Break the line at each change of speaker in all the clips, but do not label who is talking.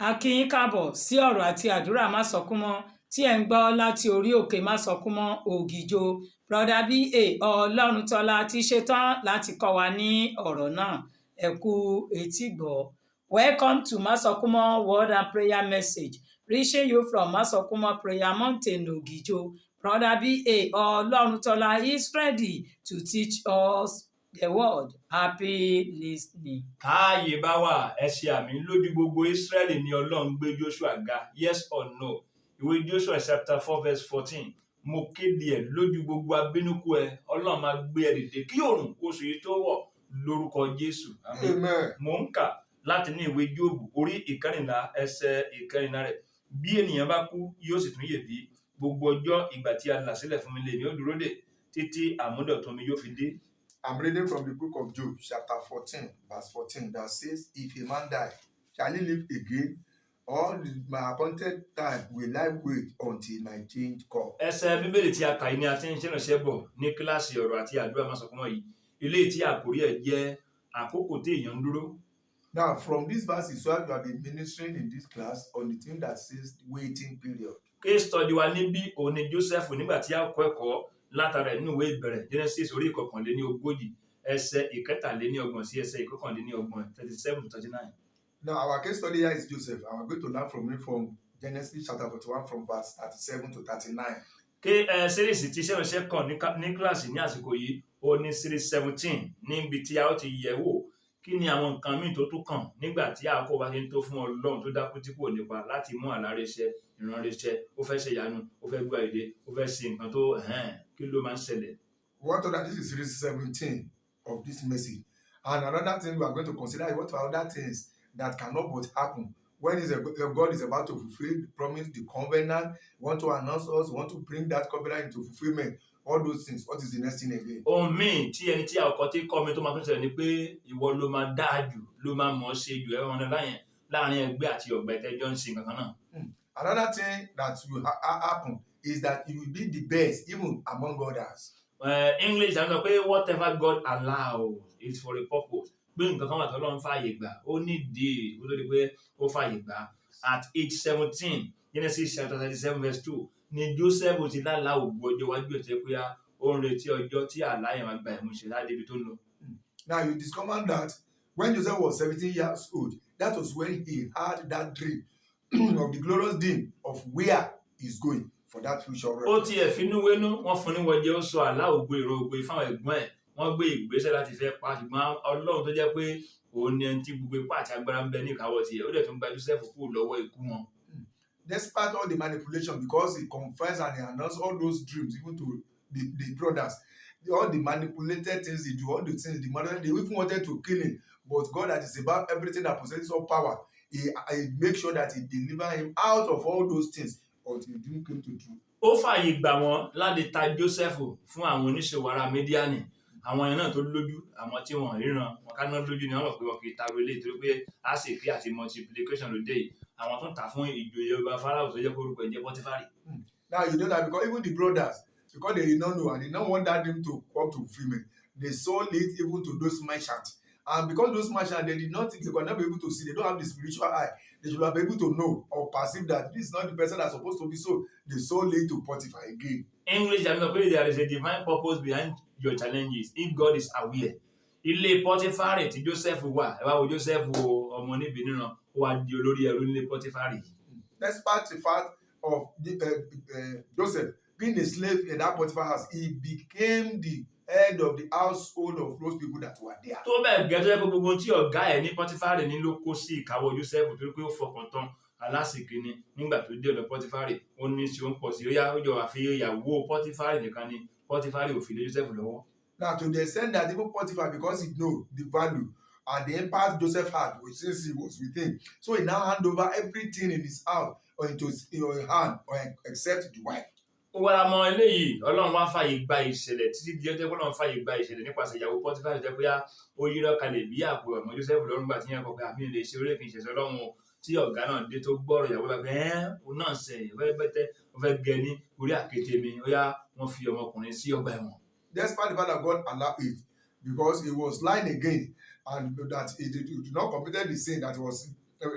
A kí yín káàbọ̀ sí ọ̀rọ̀ àti àdúrà Másọkúnmọ́ tí ẹ̀ ń gbọ́ láti orí òkè Másọkúnmọ́ Ògìjò. Brother B.A. Ọlọ́runtọ́lá ti ṣetán láti kọ́ wa ní ọ̀rọ̀ náà. Ẹ kú etígbọ̀. Welcome to Másọkúnmọ́ Word and Prayer Message, reaching you from Másọkúnmọ́ Prayer Mountain, Ògìjò. Brother B.A. Ọlọ́runtọ́lá is ready to teach us the word. Happy listening.
Káàyè bá wà, ẹ ṣe àmì lójú gbogbo Ísírẹ́lì ni Ọlọ́run gbé Joshua ga. Yes or no? Ìwé Joshua chapter 4 verse 14. Mo kéde ẹ̀ lójú gbogbo abínúkú ẹ, Ọlọ́run máa gbé ẹ dìde kí òòrùn oṣù yìí tó wọ̀ lórúkọ Jésù.
Amen.
Mo ń kà láti ní ìwé Jóòbù orí ìkẹrìnlá ẹsẹ̀ ìkẹrìnlá rẹ̀. Bí ènìyàn bá kú, yóò sì tún yè bí. Gbogbo ọjọ́ ìgbà tí a là sílẹ̀ fún mi lèmi ó dúró dè títí àmúdọ̀tun mi yóò fi dé.
I'm reading from the book of Job, chapter 14, verse 14, that says, If a man die, shall he live again? All my appointed time will I wait until my change come.
Ẹsẹ̀ Bíbélì tí a kà yìí ni a ti ń ṣèrànṣẹ́ bọ̀ ní kíláàsì ọ̀rọ̀ àti àdúrà Másọkúnmọ́ yìí. Ilé tí àkórí ẹ̀ jẹ́ àkókò tí èèyàn ń dúró.
Now, from this verse is why we have been ministering in this class on the thing that says waiting period.
Case study wa níbí òun ni Joseph nígbà tí a kọ́ ẹ̀kọ́ látara nínú ìwé ìbẹ̀rẹ̀ Genesis orí ìkọkànléníogójì ẹsẹ̀ ìkẹtàléníọgbọ̀n sí ẹsẹ̀ ìkọkànléníọgbọ̀n 37 to 39.
Now, our case study here is Joseph, and we're going to learn from him from Genesis chapter 41 from verse 37 to 39.
Series tí ṣẹ́ránṣẹ́ kàn ní kíláàsì ní àsìkò yìí ó ní series 17 níbi tí a ó ti yẹ̀ wò kí ni àwọn nǹkan míì tó tún kàn nígbà tí àkókò bá ṣe ń tó fún Ọlọ́run tó dákú tí kò nípa láti mú àlárẹ̀ṣẹ̀ ìránṣẹ́ ó fẹ́ ṣe ìyanu ó fẹ́ gbọ́ èdè ó fẹ́ ṣe nǹkan tó kí ló máa ń ṣẹlẹ̀.
What other, this is series 17 of this message. And another thing we are going to consider is what are other things that cannot but happen when God is about to fulfill the promise, the covenant, want to announce us, want to bring that covenant into fulfillment. All those things. What is the next thing again?
Ohun míì tí ẹni tí àkọ́kọ́ tí kọ́ mi tó máa tún ṣẹlẹ̀ ni pé ìwọ ló máa dáa jù ló máa mọ̀ ọ́ ṣe jù ẹ̀rọ ọ̀nà láàrin ẹgbẹ́ àti ọ̀gbà ìtẹ́jọ́ ń ṣe kankan náà.
Another thing that will happen is that you will be the best even among others.
English àti sọ pé whatever God allows is for a purpose. Pé nǹkan kan wà tó lọ́n fààyè gbà ó nídìí ó tó di pé ó fààyè gbà. At age 17, Genesis chapter 37 verse 2, ni Joseph ti lálàá ògbó ọjọ́ iwájú ẹ̀ tẹ́ pé ó ń retí ọjọ́ tí àlá yẹn máa gba ìmúṣẹ láti ibi tó ń lọ.
Now you discover that when Joseph was 17 years old, that was when he had that dream of the glorious dream of where he's going for that future.
Ó tiẹ̀ finúwénú wọ́n fún níwọ̀jẹ́ ó sọ àlá ògbó èrò ògbó fáwọn ẹ̀gbọ́n ẹ̀ wọ́n gbé ìgbésẹ̀ láti fẹ́ pa ṣùgbọ́n Ọlọ́run tó jẹ́ pé òun ni ẹni tí gbogbo ipá àti agbára ń bẹ ní ìkáwọ́ tiẹ̀ ó dẹ̀ tún gba Joseph kúrò lọ́wọ́ ikú wọn.
Despite all the manipulation, because he confessed and he announced all those dreams even to the brothers, all the manipulated things he do, all the things the mother, they even wanted to kill him, but God that is above everything that possesses all power, he make sure that he deliver him out of all those things until he didn't come to do.
Ó fààyè gbà wọ́n láti ta Joseph fún àwọn oníṣòwò ará Mídíánì àwọn yẹn náà tó lójú àwọn tí wọ́n ríran wọn ká ná lójú ni wọ́n mọ̀ pé wọ́n kì í ta relé torí pé àsìkí àti multiplication ló dé yìí àwọn tó ń tà fún ìjòyè ọba Fáráò tó jẹ́ pé orúkọ ẹ̀ jẹ́ Pọ́tífárì.
Now you know that because even the brothers, because they did not know and they don't want that dream to come to fulfillment, they sold it even to those merchants. And because those merchants, they did not think they could not be able to see, they don't have the spiritual eye. They should have been able to know or perceive that this is not the person that's supposed to be sold. They sold it to Potiphar again.
English, I'm not there is a divine purpose behind your challenges if God is aware. Ilé Pọ́tífárì tí Joseph wà, ẹ wá wo Joseph ọmọ níbi níran, ó wá di olórí ẹrú nílé Pọ́tífárì.
Despite the fact of Joseph being a slave in that Potiphar house, he became the head of the household of those people that were there.
Tó bẹ́ẹ̀ gẹ́gẹ́ tó yẹ kó gbogbo tí ọ̀gá ẹ̀ ní Pọ́tífárì ní ló kó sí ìkáwọ́ Joseph torí pé ó fọkàn tán alásìkí ni nígbà tó dé ọ̀dọ̀ Pọ́tífárì ó ní ṣe ó ń pọ̀ sí ó jọ àfi ìyàwó Pọ́tífárì nìkan ni Pọ́tífárì ò fi lé Joseph lọ́wọ́.
Now to the extent that even Potiphar, because he know the value and the impact Joseph had, which since he was with him, so he now hand over everything in his house or into his hand or except the wife.
Ó wá mọ eléyìí Ọlọ́run wá fàyè gba ìṣẹ̀lẹ̀ títí di ọjọ́ Ọlọ́run fàyè gba ìṣẹ̀lẹ̀ nípasẹ̀ ìyàwó Pọ́tífárì jẹ́ pé ó yí lọ́kàlẹ̀ bí àpò ọmọ Joseph lọ́rùn gbà tí yẹn kọ pé àmì lè ṣe orí ìfìṣẹ̀ṣẹ̀ Ọlọ́run tí ọ̀gá náà dé tó gbọ́rọ̀ ìyàwó bá bẹ́ẹ̀ ó náà sẹ̀ ó fẹ́ bẹ́tẹ́ ó fẹ́ gẹ ní orí àkété mi ó yá wọ́n fi ọmọkùnrin sí ọgbà ẹ̀wọ̀n.
Despite the fact that God allowed it, because he was lying again and that he did not committed the sin that was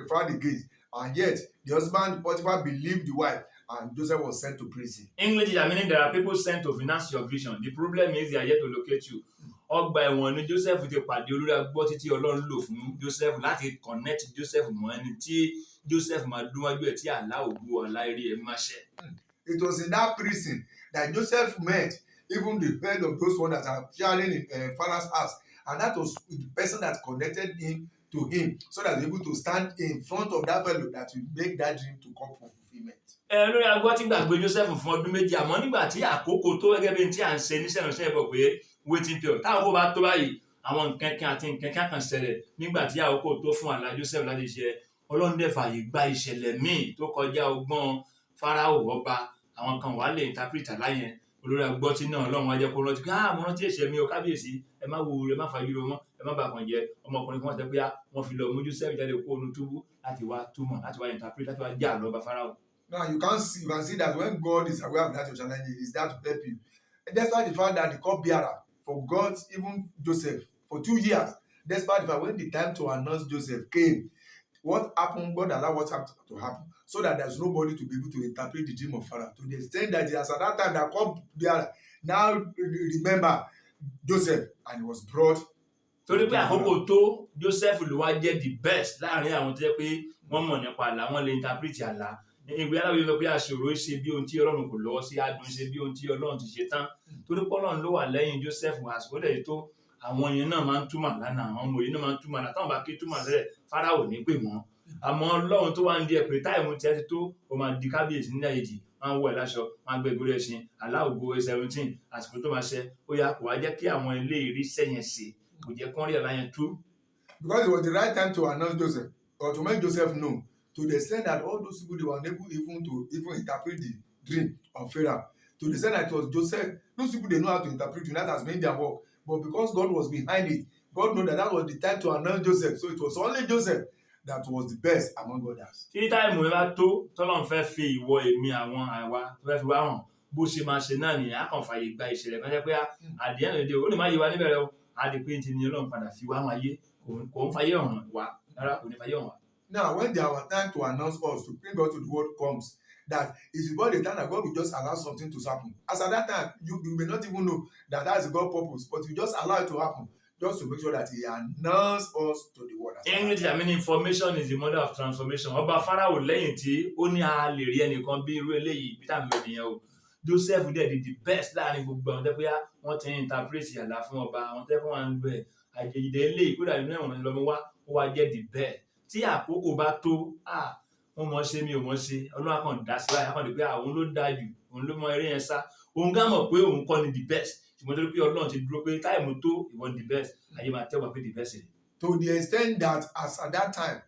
found against, And yet, the husband, Potiphar, believed the wife, and Joseph was sent to prison.
English is meaning there are people sent to finance your vision. The problem is they are yet to locate you. Ọgbà ẹ̀wọ̀n ni Joseph ti pàdé olórí agbọ́ títí Ọlọ́run lò fún Joseph láti connect Joseph mọ́ ẹni tí Joseph máa dún wájú ẹ̀ tí àlá ògo ọ̀la eré ẹ̀ máa ṣẹ.
It was in that prison that Joseph met even the head of those ones that are sharing in Pharaoh's house, and that was the person that connected him to him, so that they were able to stand in front of that fellow that will make that dream to come for fulfillment.
Lórí agbọ́ tí gbàgbé Joseph fún ọdún méjì, àmọ́ nígbà tí àkókò tó gẹ́gẹ́ bí tí à ń ṣe níṣẹ́ ìránṣẹ́ ìbọ̀ pé waiting period táwọn kò bá tó báyìí àwọn nǹkan kan àti nǹkan kan kan ṣẹlẹ̀ nígbà tí àkókò tó fún àlá Joseph láti ṣe. Ọlọ́run dẹ̀ fààyè gba ìṣẹ̀lẹ̀ míì tó kọjá ọgbọ́n Fáráò ọba. Àwọn kan wà lè interpret àláyẹn. Olórí agbọ́ tí náà Ọlọ́run wá jẹ́ kó rántí pé mo rántí ẹ̀ṣẹ̀ mi o kábíyèsí, ẹ má wo ẹ má fàyúrò mọ́, ẹ má bàa kàn jẹ́ ọmọkùnrin kan tẹ́ pé wọ́n fi lọ mú Joseph jáde kó inú túbú láti wá túmọ̀ láti wá interpret láti wá jà lọ́ba Fáráò.
Now you can see that when God is aware of that your challenge, is that to help you. Despite the fact that the cupbearer forgot even Joseph for 2 years, despite the fact when the time to announce Joseph came, what happened? God allowed what happened to happen, so that there's nobody to be able to interpret the dream of Pharaoh. To the extent that as at that time that cupbearer now remember Joseph, and he was brought.
Torí pé àkókò tó Joseph ló wá jẹ́ the best láàrin àwọn tó jẹ́ pé wọ́n mọ̀ nípa àlá, wọ́n lè interpret àlá. Ìwé aláwọ̀ sọ pé àṣòro ṣe bí ohun tí Ọlọ́run kò lọ́wọ́ sí, adùn ṣe bí ohun tí Ọlọ́run ti ṣe tán. Torí pé Ọlọ́run ló wà lẹ́yìn Joseph àsìkò dẹ̀ tó àwọn yẹn náà máa ń túmọ̀ lánàá, àwọn ọmọ yẹn náà máa ń túmọ̀ lánàá, táwọn bá ké túmọ̀ lẹ́rẹ̀ Fáráò ní pè wọ́n. Àmọ́ Ọlọ́run tó wá ń di ẹ̀ pé táìmù tí ẹ ti tó o máa di kábíyèsí nílẹ̀ èjì, máa ń wọ ẹ̀ láṣọ, máa ń gbé ìgbórí ẹṣin, àlá ògo 17 àsìkò tó máa ṣẹ. Ó yá kò wá jẹ́ kí àwọn ilé ìrísẹ́ yẹn ṣe, kò jẹ́ kí wọ́n rí àlá yẹn tú.
Because it was the right time to announce Joseph, or to make Joseph know, to the extent that all those people, they were unable even to interpret the dream of Pharaoh. To the extent that it was Joseph, those people, they know how to interpret it, that has made their work. But because God was behind it, God knew that was the time to announce Joseph. So it was only Joseph that was the best among others.
Tí táìmù ẹ bá tó tọ́lọ́run fẹ́ fi ìwọ èmi àwọn àwa tó fẹ́ fi wá hàn bó ṣe máa ṣe náà nìyẹn, á kàn fààyè gba ìṣẹ̀lẹ̀ kan jẹ́ pé àdìyàn lè dé ó lè má yé wa níbẹ̀rẹ̀ o, á di pé ti ní Ọlọ́run padà fi wá wọn ayé kò ń fàyè hàn wá rárá, kò ní fàyè hàn wá.
Now, when there was time to announce us, to bring God to the world comes, that is about the time that God will just allow something to happen. As at that time, you may not even know that that is God's purpose, but you just allow it to happen, just to make sure that He announced us to the world.
English, I mean, information is the mother of transformation. Ọba Fáráò lẹ́yìn tí ó ní a lè rí ẹnìkan bí irú eléyìí bí táwọn ènìyàn o. Joseph dẹ̀ di the best láàrin gbogbo àwọn tẹ́pẹ́ wọ́n ti ń interpret àlá fún ọba, àwọn tẹ́pẹ́ wọn ń lo ẹ̀ àjèjìdẹ́ eléyìí kódà nínú ẹ̀wọ̀n lọ́mọ wá ó wá jẹ́ the best. Tí àkókò bá tó wọ́n mọ̀ ṣe mi ò mọ̀ ṣe Ọlọ́run kan dá sí báyìí, akọ̀dé pé òun ló dáa jù, òun ló mọ eré yẹn sá, òun gá mọ̀ pé òun kọ́ ni the best, ṣùgbọ́n torí pé Ọlọ́run ti dúró pé táìmù tó ìwọ the best, ayé máa tẹ́wọ́ pé the best ni.
To the extent that as at that time,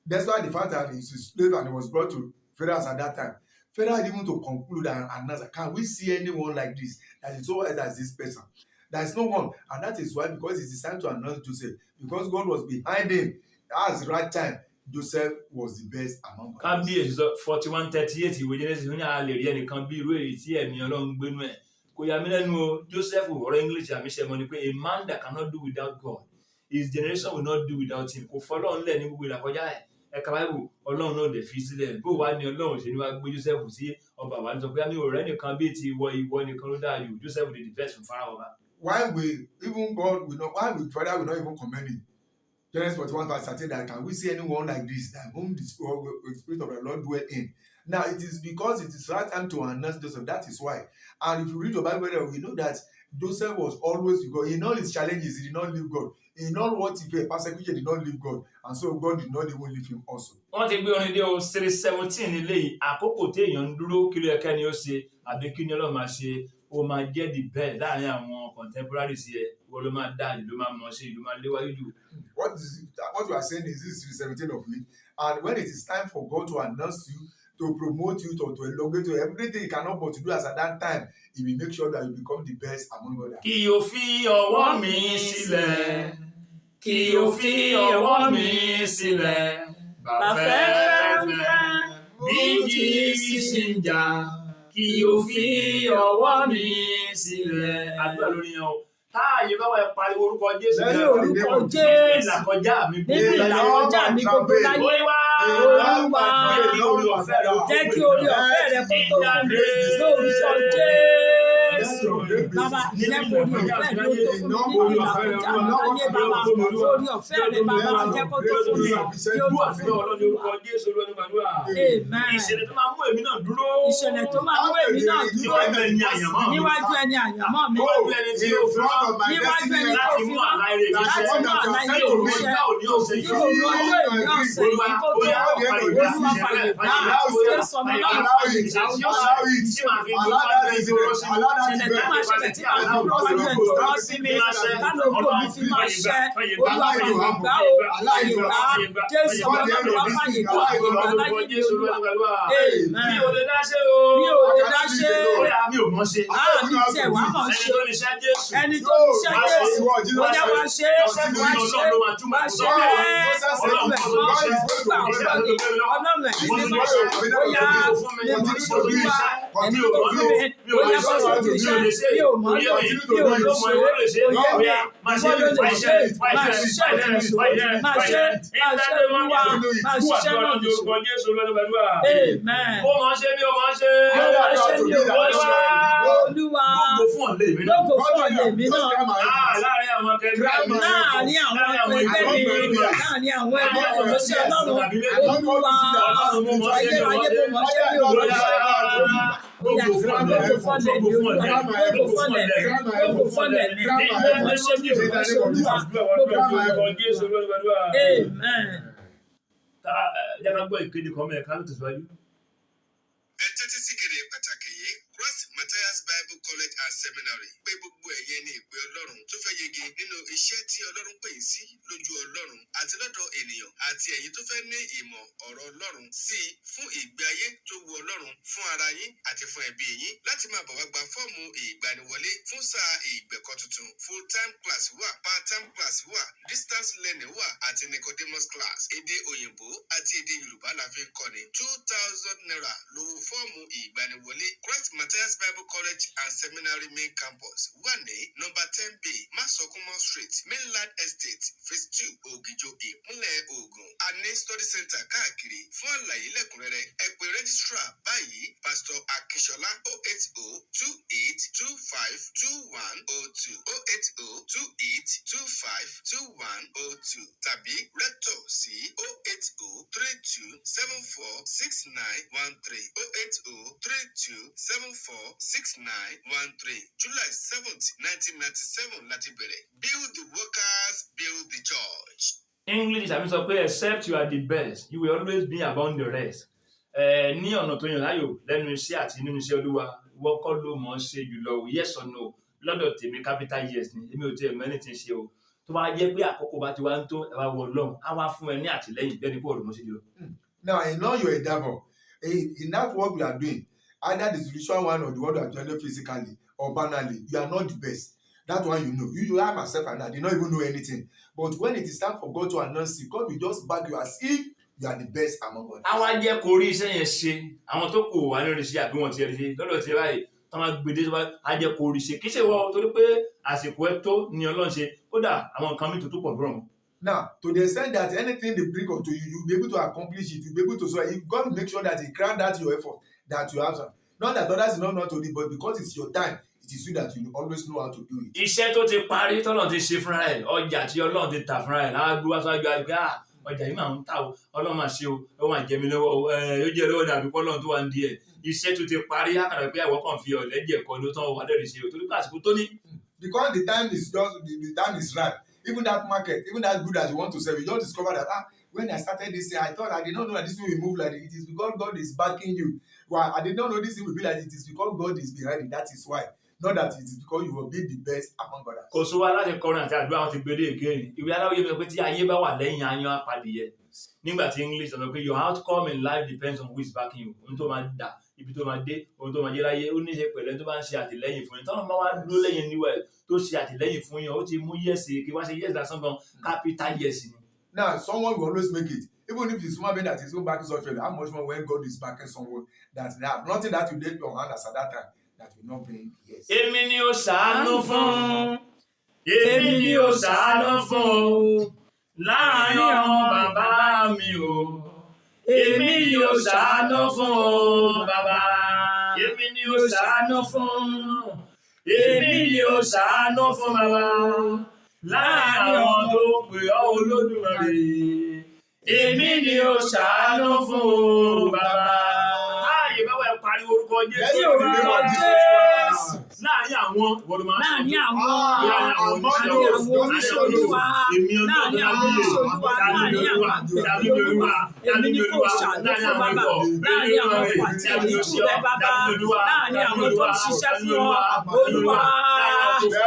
despite the fact that he's a slave and he was brought to Pharaoh at that time, Pharaoh had even to conclude and announce, can we see anyone like this that is so wise as this person? There is no one, and that is why, because it is time to announce Joseph, because God was behind him. At the right time, Joseph was the best among us.
Kábíyèsí sọ 41:38 ìwé Genesis ní a lè rí ẹnìkan bí irú èyí tí ẹ̀mí Ọlọ́run gbénú ẹ̀. Kò yà mí lẹ́nu o, Joseph ọ̀rọ̀ English àmì ṣe mọ́ ni pé a man that cannot do without God, his generation will not do without him. Kò fọlọ́run lẹ̀ ní gbogbo ìlàkọjá ẹ̀. Ẹ̀ka Báíbù Ọlọ́run náà dẹ̀ fi sílẹ̀. Bó wá ní Ọlọ́run ṣe ni wá gbé Joseph sí ọba wa ní sọ pé mi ò rẹ́ nìkan bí ti ìwọ nìkan ló dáa jù. Joseph did the best fún Fáráò ọba.
Why Father will not even commend him? Genesis 41:13 that can we see anyone like this that whom the Spirit of the Lord dwell in? Now it is because it is right time to announce Joseph. That is why. And if you read the Bible, we know that Joseph was always with God. In all his challenges, he did not leave God. In all what he faced, persecution, did not leave God. And so God did not even leave him also.
Wọ́n ti gbé orin dé o 3:17 eléyìí àkókò téèyàn ń dúró kí ló yẹ kẹ́ni ó ṣe àbí kí ni Ọlọ́run máa ṣe ó máa jẹ́ the best láàrin àwọn contemporaries yẹ wọ́n ló máa dá ìlú máa mọ̀ ṣe ìlú máa léwájú jù.
What you are saying is this 3:17 of it, and when it is time for God to announce you, to promote you, to elongate you, everything he cannot but to do as at that time, he will make sure that you become the best among others.
Kí o fi ọwọ́ mi sílẹ̀, kí o fi ọwọ́ mi sílẹ̀, bàfẹ́fẹ́ bí jì sí ń jà, kí o fi ọwọ́ mi sílẹ̀. Àdúrà lórí yẹn o. Táàyè bá wà ẹ pariwo orúkọ Jésù.
Lẹ́yìn orúkọ Jésù.
Ìlàkọjá mi
gbogbo láyé.
Olúwa
Olúwa jẹ́ kí orí ọ̀fẹ́ rẹ kó tó fún mi lórúkọ Jésù. Bàbá jẹ́ kí orí ọ̀fẹ́ rẹ kó tó fún mi nínú ìlàkọjá àgbáyé bàbá. Orí ọ̀fẹ́ rẹ bàbá jẹ́ kó tó fún mi kí ó tó fún mi. Amen.
Ìṣẹ̀lẹ̀ tó máa mú èmi náà dúró.
Ìṣẹ̀lẹ̀ tó máa mú èmi náà dúró níwájú ẹni àyànmọ́ mi.
Níwájú ẹni tí ó fún
Níwájú ẹni tó fi wá láti mú àlàyé òṣìṣẹ́ ní òru ọjọ́ ìní ọ̀sẹ̀ yìí kó tó Olúwa fàyè gbà ṣé sọmọ náà fàyè gbà ó ṣẹlẹ̀ tó máa ṣẹlẹ̀ tí màá fi dúró wájú ẹni tó rán sí mi lánàá ògo mi fi máa ṣẹ Olúwa fàyè gbà ó fàyè gbà Jésù ọlọ́run wá fàyè gbà ìgbà láyé ní Olúwa.
Mi ò lè dá ṣe o.
Mi ò lè dá ṣe.
Mi ò mọ̀ ṣe.
Mi tiẹ̀ wá mọ̀ ṣe.
Ẹni tó ní ṣẹ́ Jésù.
Ẹni tó ní ṣẹ́ Jésù. Ó yẹ wá ṣe é. Wá ṣe é. Wá ṣe é. Ọlọ́run ẹ̀mí ní máa ṣe. Ó yá lè mọ̀ ṣe Olúwa. Ẹni tó fún mi. Ó yẹ kó sọ ti ṣe. Mi ò mọ̀ lọ. Mi ò lè ṣe. Ó yẹ mi. Ìwọ ló lè ṣe. Máa ṣiṣẹ́ ìrìnàṣò. Máa ṣe. Máa ṣe Olúwa. Máa ṣiṣẹ́ náà nìṣó. Amen.
Ó máa ṣe bí ó máa ṣe.
Ó máa ṣe bí ó máa ṣe. Olúwa.
Lógo fún ọ̀lẹ́ mi náà.
Lógo fún ọ̀lẹ́ mi náà.
Láàárín àwọn akẹgbẹ́ mi.
Láàárín àwọn ẹgbẹ́ mi. Láàárín àwọn ẹgbẹ́ ìránṣẹ́ Ọlọ́run. Olúwa. Ayérayé mo mọ̀ ṣe bí ó máa ṣe. Lógo fọ́lẹ̀ mi Olúwa. Lógo fọ́lẹ̀ mi. Lógo fọ́lẹ̀ mi. Mo mọ̀ ṣe bí ó máa ṣe Olúwa. Amen.
Jẹ́ ká gbọ́ ìkéde kan mẹ́rin ká ló tẹ̀síwájú.
Ẹ tẹ́tí sí kéde pàtàkì yìí. Cross Matthias Bible College and Seminary pé gbogbo ẹ̀yẹ ní ìpè Ọlọ́run tó fẹ́ yege nínú iṣẹ́ tí Ọlọ́run pè yín sí lójú Ọlọ́run àti lọ́dọ̀ ènìyàn àti ẹ̀yin tó fẹ́ ní ìmọ̀ ọ̀rọ̀ Ọlọ́run sí i fún ìgbé ayé tó wu Ọlọ́run fún ara yín àti fún ẹbí yín láti máa bọ̀ wá gba fọ́ọ̀mù ìgbaniwọlé fún sáà ìgbẹ̀kọ́ tuntun full time class wà part time class wà distance learning wà àti Nicodemus class èdè òyìnbó àti èdè Yorùbá la fi ń kọ́ni 2,000 naira lówó fọ́ọ̀mù ìgbaniwọlé Christ Matthias Bible College and Seminary main campus wà ní number 10B Masokumo Street Mainland Estate phase 2 Ògìjò ìpínlẹ̀ Ògùn a ní study center káàkiri fún àlàyé lẹ́kùnrẹ́rẹ́ ẹ pè registrar báyìí Pastor Akínsọ́lá 08028252102 08028252102 tàbí rector sí 08032746913 08032746913 July 7th 1997 láti bẹ̀rẹ̀ build the workers build the church.
English àmì sọ pé except you are the best you will always be among the rest. Ní ọ̀nà tó yàn láyò lẹ́nu iṣẹ́ àti nínú iṣẹ́ Olúwa wọ́kọ́ ló mọ̀ ọ́ ṣe jùlọ yes or no lọ́dọ̀ tèmi capital yes ni èmi ò tiẹ̀ mẹ́rin ti ṣe o tó bá jẹ́ pé àkókò bá ti wá ń tó ẹ wá wọ Ọlọ́run á wá fún ẹ ní àtìlẹ́yìn bẹ́ẹ̀ ni kó ọ̀rọ̀ mọ́ sí jùlọ.
Now I know you're a devil. In that work we are doing, either the spiritual one or the one that are doing physically or banally, you are not the best. That one you know. You have myself and I did not even know anything. But when it is time for God to announce you, God will just back you as if you are the best among others.
Àwa jẹ́ kó rí iṣẹ́ yẹn ṣe àwọn tó kù wà lórí iṣẹ́ àbí wọ́n ti rí ṣe lọ́dọ̀ tí báyìí tó máa gbèdé tó bá á jẹ́ kó rí ṣe kí ṣe wọ́n torí pé àsìkò ẹ̀ tó ní Ọlọ́run ṣe kódà àwọn nǹkan mi tó pọ̀ dúró.
Now, to the extent that anything they bring unto you, you'll be able to accomplish it. You'll be able to. So you got to make sure that you grant that your effort that you have. Not that others know not to do, but because it's your time, it is you that you always know how to do it.
Iṣẹ́ tó ti parí tọ́lọ́run ti ṣe fúnra ẹ̀ ọjà tí Ọlọ́run ti tà fúnra ẹ̀ láàgbé wá sáájú àgbẹ̀ ọjà yìí máa ń tà o Ọlọ́run máa ṣe o ó máa jẹ mí lọ́wọ́ ó jẹ́ lọ́wọ́ dàbí Ọlọ́run tó wà ń di ẹ̀ iṣẹ́ tó ti parí àkàrà pé àwọn kan fi ọ̀lẹ́jẹ̀ kọ́ ló tán wà lẹ́rìí ṣe o torí pé àsìkò tó ní.
Because the time is just the time is right. Even that market, even that good that you want to sell, you just discover that when I started this year, I thought I did not know that this thing will move like it. It is because God is backing you. Well, I did not know this thing will be like it. It is because God is behind it. That is why. Not that it is because you will be the best among others.
Kò sówó aláṣẹ kọrin àti àdúrà wọn ti gbé dé again. Ìwé aláwọ̀ yẹ pé tí ayé bá wà lẹ́yìn ayan apàdìyẹ. Nígbà tí English sọ pé your outcome in life depends on who is backing you. Ohun tó máa dà, ibi tó máa dé, ohun tó máa jẹ́ láyé, ó ní í ṣe pẹ̀lú ẹni tó bá ń ṣe àtìlẹ́yìn fún yín. Tọ́lọ́ máa wá dúró lẹ́yìn níwẹ̀ tó ṣe àtìlẹ́yìn fún yín. Ó ti mú yẹ̀sì kí wá ṣe yẹ̀sì lásán gan capital yes ni.
Now, someone will always make it. Even if it's human being that is not backing such how much more when God is backing someone that they have nothing that you lay your hand as at that time that will not bring yes.
Èmi ni ó ṣàánú fún. Èmi ni ó ṣàánú fún. Láàárín àwọn bàbá mi o.
èmi ni ó ṣàánú fún o bàbá.
Èmi ni ó ṣàánú fún. Èmi ni ó ṣàánú fún bàbá. Láàárín àwọn tó pè ọ́ Olódùmarè. Èmi ni ó ṣàánú fún o bàbá. Láàyè báwo ẹ pariwo orúkọ Jésù.
Ní orúkọ Jésù.
Láàárín àwọn wọlọmọ.
Láàárín àwọn oníṣòlúwa. Láàárín àwọn oníṣòlúwa. Láàárín àwọn àgbẹ̀olúwa. Èmi ni kò ṣàánú fún bàbá. Láàárín àwọn ọkọ̀ àti ìṣúlẹ̀ bàbá. Láàárín àwọn tó ń ṣiṣẹ́ fún ọ Olúwa.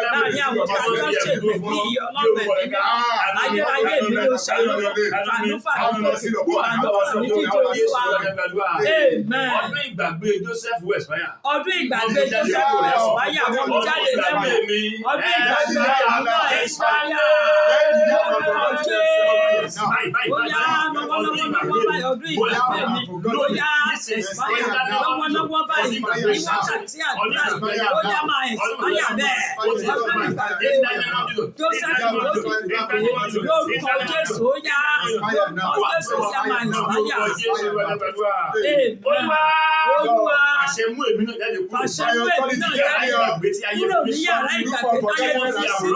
Láàárín àwọn tó ń ṣègbè bí ọlọ́pẹ̀ nínú. Ayérayé mi ló ṣàánú fún fàánú ní jíjẹ Olúwa. Amen.
Ọdún ìgbàgbé Joseph Westfire.
Ọdún ìgbàgbé Joseph Westfire àwọn olùjáde lẹ́wọ̀n. Ọdún ìgbàgbé àmúlò Westfire. Lórúkọ Jésù. Bóyá lọ́wọ́lọ́wọ́ báyìí ọdún ìgbàgbé mi. Bóyá Westfire lọ́wọ́lọ́wọ́ báyìí ní wákàtí àdúrà. Bóyá máa Westfire bẹ́ẹ̀. Ọdún ìgbàgbé Joseph lórúkọ Jésù. Ó yá lórúkọ Jésù sí àmà Westfire. Olúwa.
Àṣẹ mú èmi náà jáde kúrò.
Àṣẹ mú èmi náà jáde kúrò ní yàrá ìgbàgbé táyé fi sí.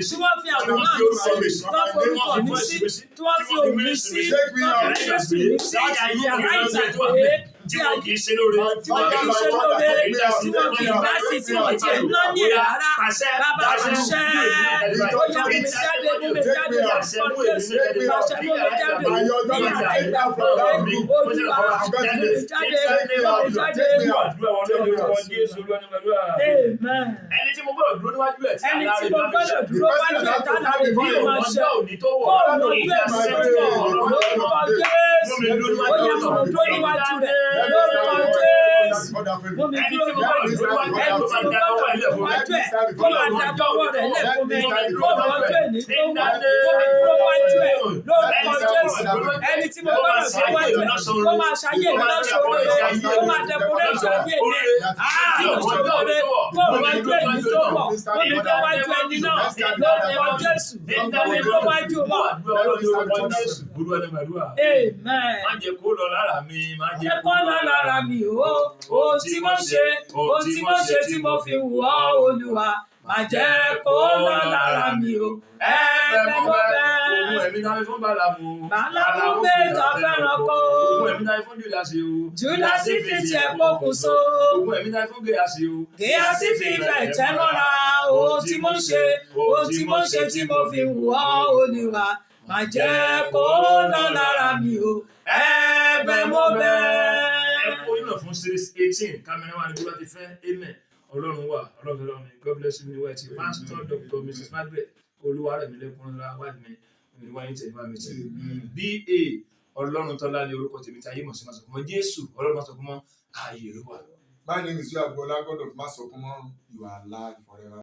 Tí wọ́n fi àwòrán mi sí. Tí wọ́n forúkọ mi sí. Tí wọ́n fi òun mi sí. Tí wọ́n fi Jésù mi sí. Yàrá ìgbàgbé.
Tí wọ́n kì í ṣe lóore.
Tí wọ́n kì í ṣe lóore. Tí wọ́n kì í dá sí. Tí wọ́n tiẹ̀ ná ní rárá. Bàbá àṣẹ. Ó yá mú mi jáde. Mú mi jáde. Àṣẹ mú mi jáde. Àṣẹ mú mi jáde. Ní yàrá ìgbàgbé. Olúwa. Mú mi jáde. Mú mi jáde. Amen.
Ẹni tí mo gbọ́dọ̀ dúró níwájú ẹ̀ tí
Ẹni tí mo gbọ́dọ̀ dúró wájú ẹ̀ tá láre bí mo máa ṣe. Fóònù ojú ẹ̀sìn tó wọ̀ lórúkọ Jésù. Ó yẹ kó mo dúró níwájú rẹ̀ lórúkọ Jésù. Mo mi dúró níwájú rẹ̀. Ẹni tí mo gbọ́dọ̀ dúró wájú ẹ̀ kó máa dájọ́ ọwọ́ rẹ̀ lẹ̀ fún mi. Fóònù ojú ẹ̀ní tó wọ̀ mo mi dúró wájú ẹ̀ lórúkọ Jésù. Ẹni tí mo gbọ́dọ̀ dúró wájú ẹ̀ kó máa ṣayé mi lọ́sọ̀rọ̀ kó máa dẹkọrẹ́tì ayé mi. Lọ́sọ̀rọ̀ fóònù ojú ẹ̀ní tó wọ̀ mo mi dúró wájú ẹni náà lórúkọ Jésù. Mo mi dúró wájú wọn. Amen.
Má jẹ́ kó lọ lára mi, má
Jẹ́ kó lọ lára mi o. Ohun tí mo ṣe, ohun tí mo ṣe tí mo fi wù ọ́ Olúwa. Má jẹ́ kó lọ lára mi o. Ẹ̀bẹ̀ mo bẹ̀.
Ohun ẹ̀mí náà fún Bálámù.
Bálámù gbé ìtọ́ fẹ́ràn kó.
Ohun ẹ̀mí náà fún Júdásì o.
Júdásì fi tiẹ̀ pokùnso.
Ohun ẹ̀mí náà fún Géásì o.
Géásì fi ìfẹ́ tẹ́ mọ́ra. Ohun tí mo ṣe, ohun tí mo ṣe tí mo fi wù ọ́ Olúwa. Má jẹ́ kó lọ lára mi o. Ẹ̀bẹ̀ mo bẹ̀.
Ẹ̀kọ́ yìí náà fún series 18 kámẹ́rà wà ní bí wọ́n ti fẹ́ amen. Ọlọ́run wà, Ọlọ́run mi, God bless you ní wẹ́ẹ̀tì. Pastor Dr. Mrs. Margaret Olúwarẹ̀mílẹ́kùn ńlá wájú mi, ìwáyé tẹ̀lé wá mi tẹ̀. B.A. Ọlọ́run tọ́lá ní orúkọ tèmi tí ayé mọ̀ sí Masọ̀kúnmọ́. Jésù Ọlọ́run Masọ̀kúnmọ́, ààyè ló wà.
My name is Agbola, God of Masọ̀kúnmọ́. You are alive forever.